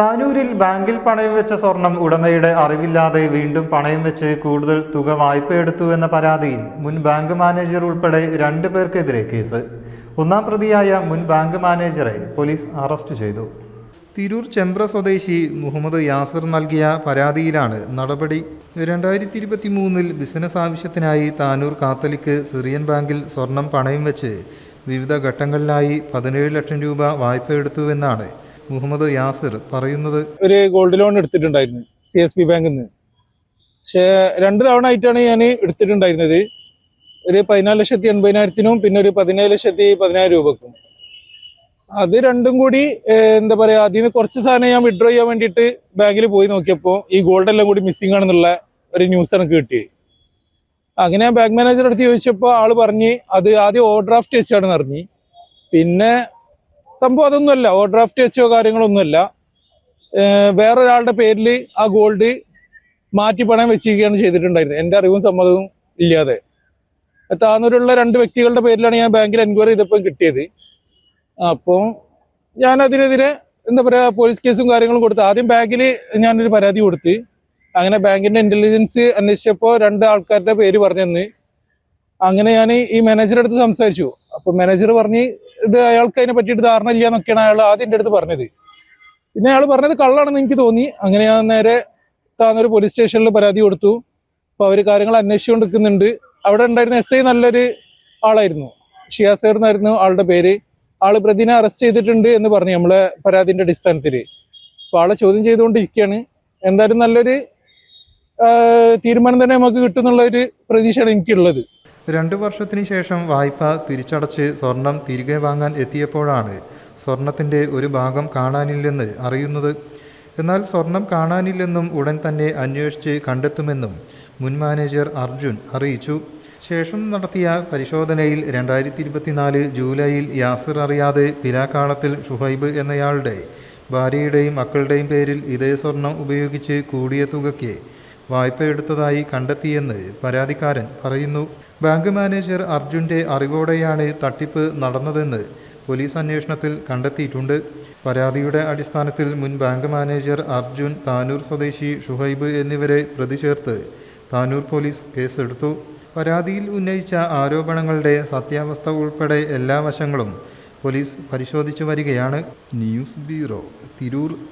താനൂരിൽ ബാങ്കിൽ പണയം വെച്ച സ്വർണം ഉടമയുടെ അറിവില്ലാതെ വീണ്ടും പണയം വെച്ച് കൂടുതൽ തുക വായ്പയെടുത്തു എന്ന പരാതിയിൽ മുൻ ബാങ്ക് മാനേജർ ഉൾപ്പെടെ 2 പേർക്കെതിരെ കേസ്. ഒന്നാം പ്രതിയായ മുൻ ബാങ്ക് മാനേജറെ പോലീസ് അറസ്റ്റ് ചെയ്തു. തിരൂർ ചെമ്പ്ര സ്വദേശി മുഹമ്മദ് യാസിർ നൽകിയ പരാതിയിലാണ് നടപടി. 2023 ബിസിനസ് ആവശ്യത്തിനായി താനൂർ കാത്തലിക് സിറിയൻ ബാങ്കിൽ സ്വർണം പണയം വെച്ച് വിവിധ ഘട്ടങ്ങളിലായി 17 ലക്ഷം രൂപ വായ്പയെടുത്തുവെന്നാണ് മുഹമ്മദ് യാസിർ പറയുന്നത്. ഒരു ഗോൾഡ് ലോൺ എടുത്തിട്ടുണ്ടായിരുന്നു CSB ബാങ്കിൽ നിന്ന്. പക്ഷേ 2 തവണ ആയിട്ടാണ് ഞാൻ എടുത്തിട്ടുണ്ടായിരുന്നത്. ഒരു 14,80,000 പിന്നെ ഒരു 17,10,000 രൂപക്കും. അത് രണ്ടും കൂടി എന്താ പറയാ, അതിൽ നിന്ന് കുറച്ച് സാധനം ഞാൻ വിഡ്രോ ചെയ്യാൻ വേണ്ടിയിട്ട് ബാങ്കിൽ പോയി നോക്കിയപ്പോൾ ഈ ഗോൾഡ് എല്ലാം കൂടി മിസ്സിംഗ് ആണെന്നുള്ള ഒരു ന്യൂസ് എനിക്ക് കിട്ടി. അങ്ങനെ ഞാൻ ബാങ്ക് മാനേജർ അടുത്ത് ചോദിച്ചപ്പോൾ ആള് പറഞ്ഞ് അത് ആദ്യം ഓവർഡ്രാഫ്റ്റ് വെച്ചാണെന്ന് അറിഞ്ഞു. പിന്നെ സംഭവം അതൊന്നുമല്ല, ഓവർഡ്രാഫ്റ്റ് വെച്ചോ കാര്യങ്ങളൊന്നുമല്ല. വേറൊരാളുടെ പേരിൽ ആ ഗോൾഡ് മാറ്റി പണയം വെച്ചിരിക്കുകയാണ് ചെയ്തിട്ടുണ്ടായിരുന്നത്, എൻ്റെ അറിവും സമ്മതവും ഇല്ലാതെ. താനൂരുള്ള 2 വ്യക്തികളുടെ പേരിലാണ് ഞാൻ ബാങ്കിൽ എൻക്വയറി ചെയ്തപ്പോൾ കിട്ടിയത്. അപ്പോൾ ഞാൻ അതിനെതിരെ എന്താ പറയുക, പോലീസ് കേസും കാര്യങ്ങളും കൊടുത്ത് ആദ്യം ബാങ്കിൽ ഞാനൊരു പരാതി കൊടുത്ത്. അങ്ങനെ ബാങ്കിന്റെ ഇന്റലിജൻസ് അന്വേഷിച്ചപ്പോൾ 2 ആൾക്കാരുടെ പേര് പറഞ്ഞെന്ന്. അങ്ങനെ ഞാൻ ഈ മാനേജറുടെ അടുത്ത് സംസാരിച്ചു. അപ്പോൾ മാനേജർ പറഞ്ഞ് ഇത് അയാൾക്ക് അതിനെ പറ്റിയിട്ട് ധാരണ ഇല്ല എന്നൊക്കെയാണ് അയാൾ ആദ്യം എൻ്റെ അടുത്ത് പറഞ്ഞത്. പിന്നെ അയാൾ പറഞ്ഞത് കള്ളാണെന്ന് എനിക്ക് തോന്നി. അങ്ങനെ ഞാൻ നേരെ താനൂർ പോലീസ് സ്റ്റേഷനിൽ പരാതി കൊടുത്തു. അപ്പോൾ അവർ കാര്യങ്ങൾ അന്വേഷിച്ചുകൊണ്ടിരിക്കുന്നുണ്ട്. അവിടെ ഉണ്ടായിരുന്ന SI നല്ലൊരു ആളായിരുന്നു, ഷിയാസേർ എന്നായിരുന്നു ആളുടെ പേര്. ആള് പ്രതിനെ അറസ്റ്റ് ചെയ്തിട്ടുണ്ട് എന്ന് പറഞ്ഞു നമ്മളെ പരാതിന്റെ അടിസ്ഥാനത്തിൽ. അപ്പോൾ ആളെ ചോദ്യം ചെയ്തുകൊണ്ടിരിക്കുകയാണ്. എന്തായാലും നല്ലൊരു തീരുമാനം തന്നെ നമുക്ക് കിട്ടുന്നുള്ള ഒരു പ്രതീക്ഷയാണ് എനിക്കുള്ളത്. 2 വർഷത്തിന് ശേഷം വായ്പ തിരിച്ചടച്ച് സ്വർണം തിരികെ വാങ്ങാൻ എത്തിയപ്പോഴാണ് സ്വർണത്തിൻ്റെ ഒരു ഭാഗം കാണാനില്ലെന്ന് അറിയുന്നത്. എന്നാൽ സ്വർണം കാണാനില്ലെന്നും ഉടൻ തന്നെ അന്വേഷിച്ച് കണ്ടെത്തുമെന്നും മുൻ മാനേജർ അർജുൻ അറിയിച്ചു. ശേഷം നടത്തിയ പരിശോധനയിൽ 2024 ജൂലൈയിൽ യാസിർ അറിയാതെ പിലാക്കാളത്തിൽ ഷുഹൈബ് എന്നയാളുടെ ഭാര്യയുടെയും മക്കളുടെയും പേരിൽ ഇതേ സ്വർണം ഉപയോഗിച്ച് കൂടിയ തുകയ്ക്ക് വായ്പയെടുത്തതായി കണ്ടെത്തിയെന്ന് പരാതിക്കാരൻ പറയുന്നു. ബാങ്ക് മാനേജർ അർജുൻ്റെ അറിവോടെയാണ് തട്ടിപ്പ് നടന്നതെന്ന് പോലീസ് അന്വേഷണത്തിൽ കണ്ടെത്തിയിട്ടുണ്ട്. പരാതിയുടെ അടിസ്ഥാനത്തിൽ മുൻ ബാങ്ക് മാനേജർ അർജുൻ, താനൂർ സ്വദേശി ഷുഹൈബ് എന്നിവരെ പ്രതി ചേർത്ത് താനൂർ പോലീസ് കേസെടുത്തു. പരാതിയിൽ ഉന്നയിച്ച ആരോപണങ്ങളുടെ സത്യാവസ്ഥ ഉൾപ്പെടെ എല്ലാ വശങ്ങളും പോലീസ് പരിശോധിച്ചു വരികയാണ്. News bureau, Tirur.